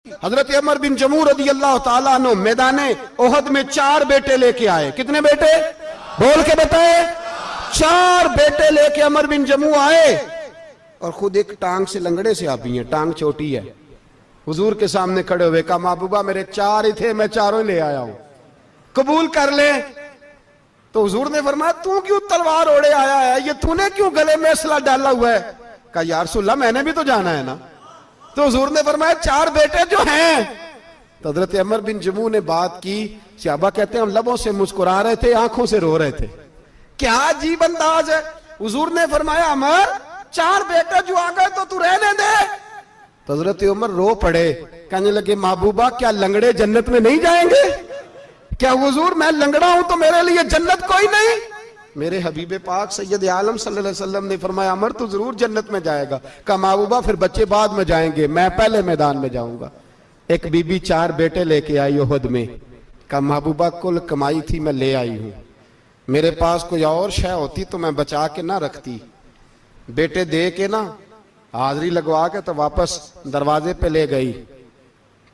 हजरत अमर बिन जमू रदी अल्लाह ताला अन्हु मैदाने ओहद में 4 बेटे लेके आए। कितने बेटे? बोल के बताए। 4 बेटे लेके अमर बिन जमू आए और खुद एक टांग से लंगड़े से आप भी हैं, टांग छोटी है। हुजूर के सामने खड़े हुए कहा, महबूबा मेरे 4 ही थे, मैं 4 ले आया हूं, कबूल कर ले। तो हुजूर ने फरमाया तू क्यों तलवार ओढ़े आया है, ये तूने क्यों गले में असला डाला हुआ है? कहा या रसूलल्लाह मैंने भी तो जाना है ना। तो हुजूर ने फरमाया 4 बेटे जो हैं। तो हजरत अमर बिन जमू ने बात की। सहाबा कहते हैं हम लबों से मुस्कुरा रहे थे, आंखों से रो रहे थे। क्या अजीब अंदाज है। हुजूर ने फरमाया अमर 4 बेटे जो आ गए तो तू रहने दे। तो हजरत उमर रो पड़े, कहने लगे महबूबा क्या लंगड़े जन्नत में नहीं जाएंगे? क्या हुजूर मैं लंगड़ा हूं तो मेरे लिए जन्नत कोई नहीं? मेरे हबीब पाक सैयद आलम सल्लल्लाहु अलैहि वसल्लम ने फरमाया अमर तू जरूर जन्नत में जाएगा। कहा महबूबा फिर बच्चे बाद में जाएंगे, मैं पहले मैदान में जाऊंगा। एक बीबी 4 बेटे लेके आई ओहद में। कहा महबूबा कुल कमाई थी मैं ले आई हूं, मेरे पास कोई और शय होती तो मैं बचा के ना रखती। बेटे दे के ना हाजिरी लगवा के तो वापस दरवाजे पे ले गई।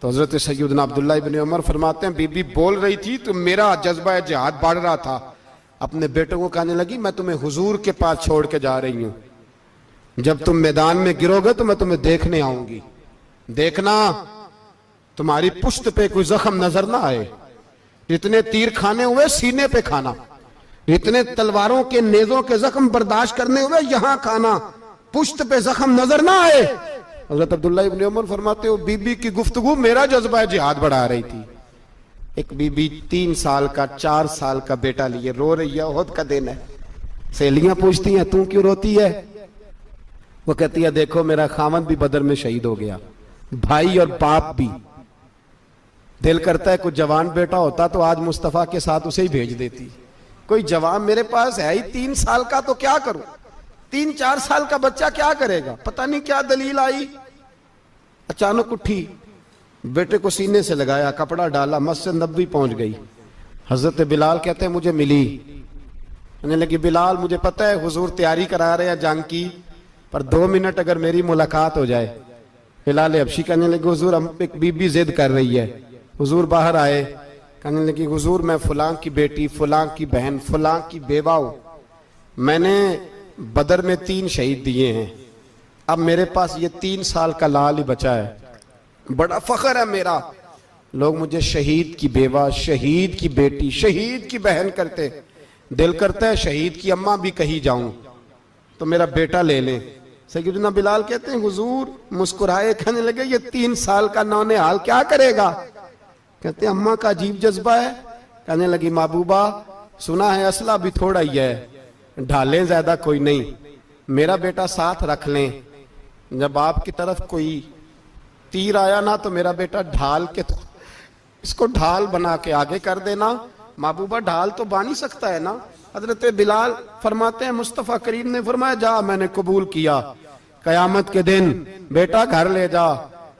तो हजरत सैयदना अब्दुल्ला इब्न उमर फरमाते हैं बीबी बोल रही थी तो मेरा जज्बा जिहाद बढ़ रहा था। अपने बेटों को कहने लगी मैं तुम्हें हुजूर के पास छोड़ के जा रही हूं, जब तुम मैदान में गिरोगे तो मैं तुम्हें देखने आऊंगी, देखना तुम्हारी पुश्त पे कोई जख्म नजर ना आए। इतने तीर खाने हुए सीने पे खाना, इतने तलवारों के नेजों के जख्म बर्दाश्त करने हुए यहां खाना, पुश्त पे जख्म नजर ना आए। हजरत अब्दुल्ला इब्न उमर फरमाते हो बीबी की गुफ्तगू मेरा जज्बा जिहाद बढ़ा रही थी। एक बीबी 3 साल का 4 साल का बेटा लिए रो रही है, ओहद का दिन है। सहेलियां पूछती हैं तू क्यों रोती है? वो कहती है देखो मेरा खामद भी बदर में शहीद हो गया, भाई और बाप भी। दिल करता है कोई जवान बेटा होता तो आज मुस्तफा के साथ उसे ही भेज देती। कोई जवान मेरे पास है ही 3 साल का तो क्या करूं, 3-4 साल का बच्चा क्या करेगा? पता नहीं क्या दलील आई, अचानक उठी, बेटे को सीने से लगाया, कपड़ा डाला, मस्जिद नबवी पहुंच गई। हजरत बिलाल कहते हैं मुझे मिली, कहने लगी बिलाल मुझे पता है हुजूर तैयारी करा रहे हैं जंग की, पर 2 मिनट अगर मेरी मुलाकात हो जाए। बिलाल हबशी कहने लगे हुजूर हम एक बीबी जिद कर रही है। हुजूर बाहर आए, कहने लगी हुजूर मैं फलां की बेटी, फलां की बहन, फलां की बेवा हूं, मैंने बदर में 3 शहीद दिए हैं, अब मेरे पास ये 3 साल का लाल ही बचा है, बड़ा फख्र है मेरा। लोग मुझे शहीद की बेवा, शहीद की बेटी, शहीद की बहन करते। दिल करता है शहीद की अम्मा भी कहीं जाऊं तो मेरा बेटा ले लें। सैयदना बिलाल कहते हैं हुजूर मुस्कुराए, कहने लगे ये 3 साल का नौने हाल क्या करेगा? कहते हैं अम्मा का अजीब जज्बा है। कहने लगी महबूबा सुना है असला भी थोड़ा ही है, ढालें ज्यादा कोई नहीं, मेरा बेटा साथ रख लें, जब आपकी तरफ कोई तीर आया ना तो मेरा बेटा ढाल के तो इसको ढाल बना के आगे कर देना। महबूबा ढाल तो बन ही सकता है ना। हजरत बिलाल फरमाते हैं मुस्तफा करीम ने फरमाया जा मैंने कबूल किया, कयामत के दिन बेटा घर ले जा,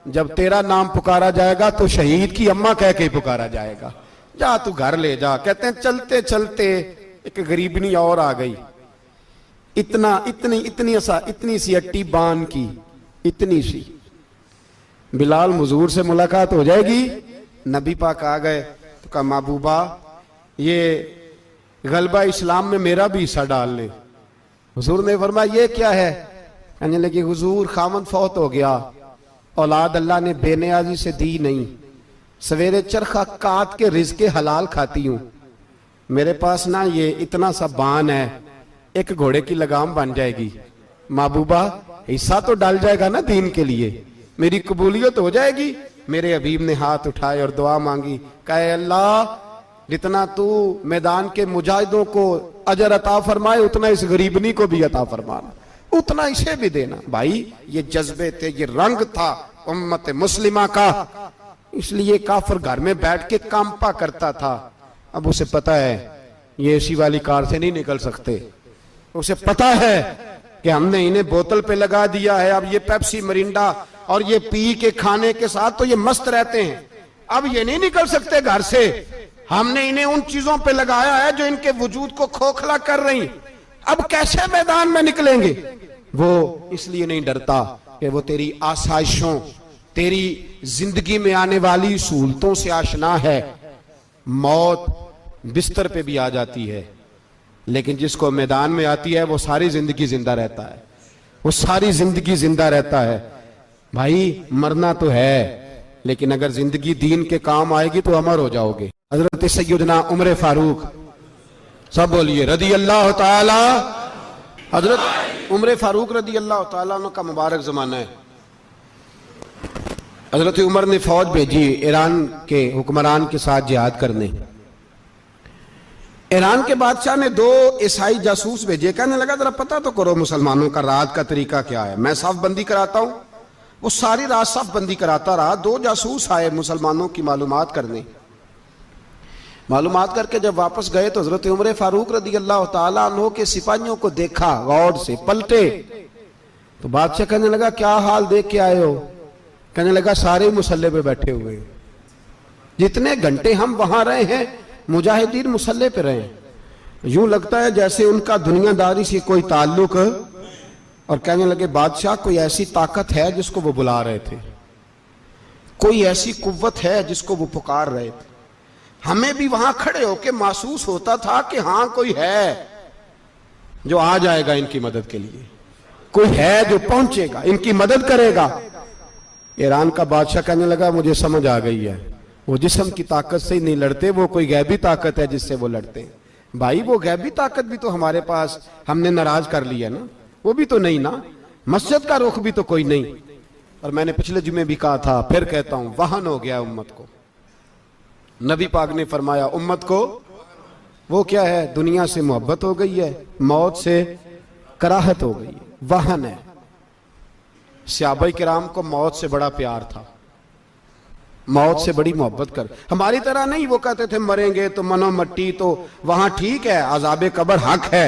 जब तेरा नाम पुकारा जाएगा तो शहीद की अम्मा कह के पुकारा जाएगा, जा तू घर ले जा। कहते हैं चलते चलते एक गरीबनी और आ गई, इतनी सी अट्टी बान की, इतनी सी। बिलाल हुजूर से मुलाकात हो जाएगी। नबी पाक आ गए तो कहा महबूबा ये गलबा इस्लाम में मेरा भी हिस्सा डाल ले। हुजूर ने फरमाया ये क्या है? कहने लगी हुजूर खामद फौत हो गया, औलाद अल्लाह ने बेनियाजी से दी नहीं, सवेरे चरखा काट के रिज़्क़े हलाल खाती हूं, मेरे पास ना ये इतना सा बान है, एक घोड़े की लगाम बन जाएगी, महबूबा हिस्सा तो डाल जाएगा ना दीन के लिए, मेरी कबूलियत हो जाएगी। मेरे हबीब ने हाथ उठाए और दुआ मांगी, कहे अल्लाह जितना तू मैदान के मुजाहिदों को अजर अता फरमाए उतना इस गरीबनी को भी अता फरमाना, उतना इसे भी देना। भाई ये जज्बे थे, ये रंग था उम्मत मुस्लिमा का, इसलिए काफिर घर में बैठ के कांपा करता था। अब उसे पता है ये एसी वाली कार से नहीं निकल सकते, उसे पता है कि हमने इन्हें बोतल पे लगा दिया है, अब ये पेप्सी मरिंडा और ये पी के खाने के साथ तो ये मस्त रहते हैं, अब ये नहीं निकल सकते घर से, हमने इन्हें उन चीजों पे लगाया है जो इनके वजूद को खोखला कर रही, अब कैसे मैदान में निकलेंगे? वो इसलिए नहीं डरता कि वो तेरी आसाइशों, तेरी जिंदगी में आने वाली सहूलतों से आशना है। मौत बिस्तर पे भी आ जाती है, लेकिन जिसको मैदान में आती है वो सारी जिंदगी जिंदा रहता है, वो सारी जिंदगी जिंदा रहता है। भाई मरना तो है, लेकिन अगर जिंदगी दीन के काम आएगी तो अमर हो जाओगे। हजरत सैयदना उमर फारूक, सब बोलिए रदी अल्लाह ताला। हजरत उमर फारूक रदी अल्लाह ताला का मुबारक जमाना है। हजरत उमर ने फौज भेजी ईरान के हुक्मरान के साथ जिहाद करने। ईरान के बादशाह ने 2 ईसाई जासूस भेजे, कहने लगा जरा पता तो करो मुसलमानों का रात का तरीका क्या है, मैं साफ बंदी कराता हूं। वो सारी रात साफ बंदी कराता रहा। 2 जासूस आए मुसलमानों की मालूमात करने। मालूमात करके जब वापस गए तो हजरत उमर फारूक रदी अल्लाह ताला अन्हु के सिपाहियों को देखा, गौर से पलटे तो बादशाह कहने लगा क्या हाल देख के आए हो? कहने लगा सारे मुसल्ले पे बैठे हुए, जितने घंटे हम वहां रहे हैं मुजाहिदीन मुसल्ले पे रहे, यूं लगता है जैसे उनका दुनियादारी से कोई ताल्लुक। और कहने लगे बादशाह कोई ऐसी ताकत है जिसको वो बुला रहे थे, कोई ऐसी कुव्वत है जिसको वो पुकार रहे थे। हमें भी वहां खड़े होके महसूस होता था कि हां कोई है जो आ जाएगा इनकी मदद के लिए, कोई है जो पहुंचेगा इनकी मदद करेगा। ईरान का बादशाह कहने लगा मुझे समझ आ गई है, वो जिस्म की ताकत से ही नहीं लड़ते, वो कोई गैबी ताकत है जिससे वो लड़ते हैं। भाई वो गैबी ताकत भी तो हमारे पास हमने नाराज कर लिया ना, वो भी तो नहीं ना, मस्जिद का रुख भी तो कोई नहीं। और मैंने पिछले जुमे भी कहा था, फिर कहता हूं, वाहन हो गया उम्मत को। नबी पाक ने फरमाया उम्मत को वो क्या है, दुनिया से मोहब्बत हो गई है, मौत से कराहत हो गई है, वाहन है। सहाबा किराम को मौत से बड़ा प्यार था, मौत से बड़ी मोहब्बत कर। हमारी तरह नहीं, वो कहते थे मरेंगे तो मनो मट्टी, तो वहां ठीक है अजाबे कब्र हक है।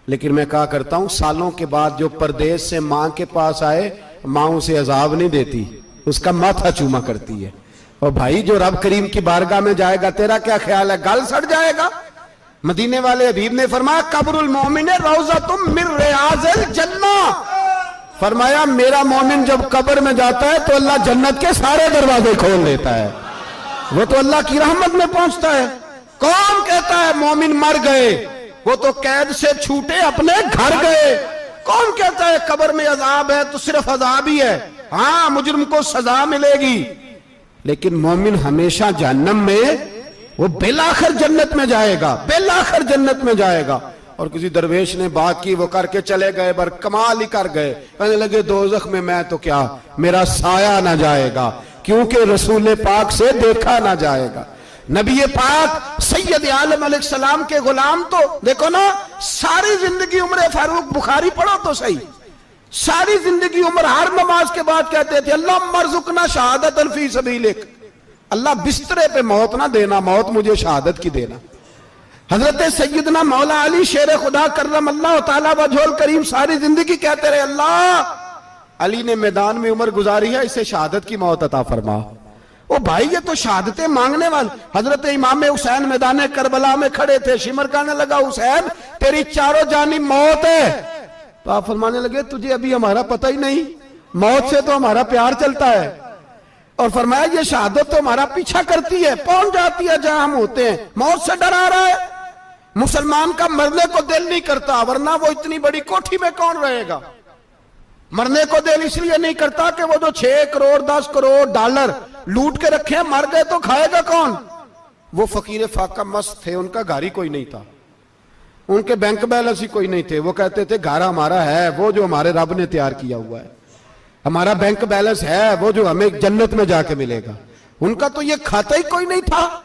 लेकिन मैं कहा करता हूं सालों के बाद जो परदेश से मां के पास आए, मां उसे अजाब नहीं देती, उसका माथा चूमा करती है। और भाई जो रब करीम की बारगाह में जाएगा, तेरा क्या ख्याल है, गल सड़ जाएगा? मदीने वाले हबीब ने फरमाया कब्रुल मोमिन रौज़तुम मिन रियाज़िल जन्ना। फरमाया मेरा मोमिन जब कब्र में जाता है तो अल्लाह जन्नत के सारे दरवाजे खोल देता है, वो तो अल्लाह की रहमत में पहुंचता है। कौन कहता है मोमिन मर गए, वो तो कैद से छूटे अपने घर गए। कौन कहता है कब्र में अजाब है तो सिर्फ अजाब ही है, हाँ मुजरिम को सजा मिलेगी, लेकिन मोमिन हमेशा जहन्नम में, वो बेलाखिर जन्नत में जाएगा, बेलाखिर जन्नत में जाएगा। और किसी दरवेश ने बात की, वो करके चले गए, बर कमाल ही कर गए, कहने लगे दोज़ख में मैं तो क्या, मेरा साया ना जाएगा, क्योंकि रसूल पाक से देखा ना जाएगा। नबी पाक सैयद आलम अलैहिस्सलाम के गुलाम तो देखो ना, सारी जिंदगी उमर फारूक, बुखारी पढ़ो तो सही, सारी जिंदगी उमर हर नमाज के बाद कहते थे अल्लाह मरजुकना शहादतन फी सबीलिक, अल्लाह बिस्तरे पे मौत ना देना, मौत मुझे शहादत की देना। हजरत सैयदना मौला अली शेर खुदा करम अल्लाह ताला वजहुल करीम सारी जिंदगी कहते रहे अल्लाह अली ने मैदान में उम्र गुजारी है, इसे शहादत की मौत अता फरमा। ओ भाई ये तो शहादतें मांगने वाले। हजरत इमाम हुसैन मैदान करबला में खड़े थे, शिमर कहने लगा हुसैन तेरी चारों जानी मौत है, तो आप फरमाने लगे तुझे अभी हमारा पता ही नहीं, मौत से तो हमारा प्यार चलता है। और फरमाया ये शहादत तो हमारा पीछा करती है, पहुंच जाती है जहां हम होते हैं, मौत से डरा रहा है। मुसलमान का मरने को दिल नहीं करता, वरना वो इतनी बड़ी कोठी में कौन रहेगा। मरने को दिल इसलिए नहीं करता कि वो जो 6 करोड़ 10 करोड़ डॉलर लूट के रखे, मर गए तो खाएगा कौन। वो फकीर फाका मस्त थे, उनका घर ही कोई नहीं था, उनके बैंक बैलेंस ही कोई नहीं थे। वो कहते थे घर हमारा है, वो जो हमारे रब ने तैयार किया हुआ है, हमारा बैंक बैलेंस है वो जो हमें जन्नत में जाके मिलेगा। उनका तो ये खाता ही कोई नहीं था।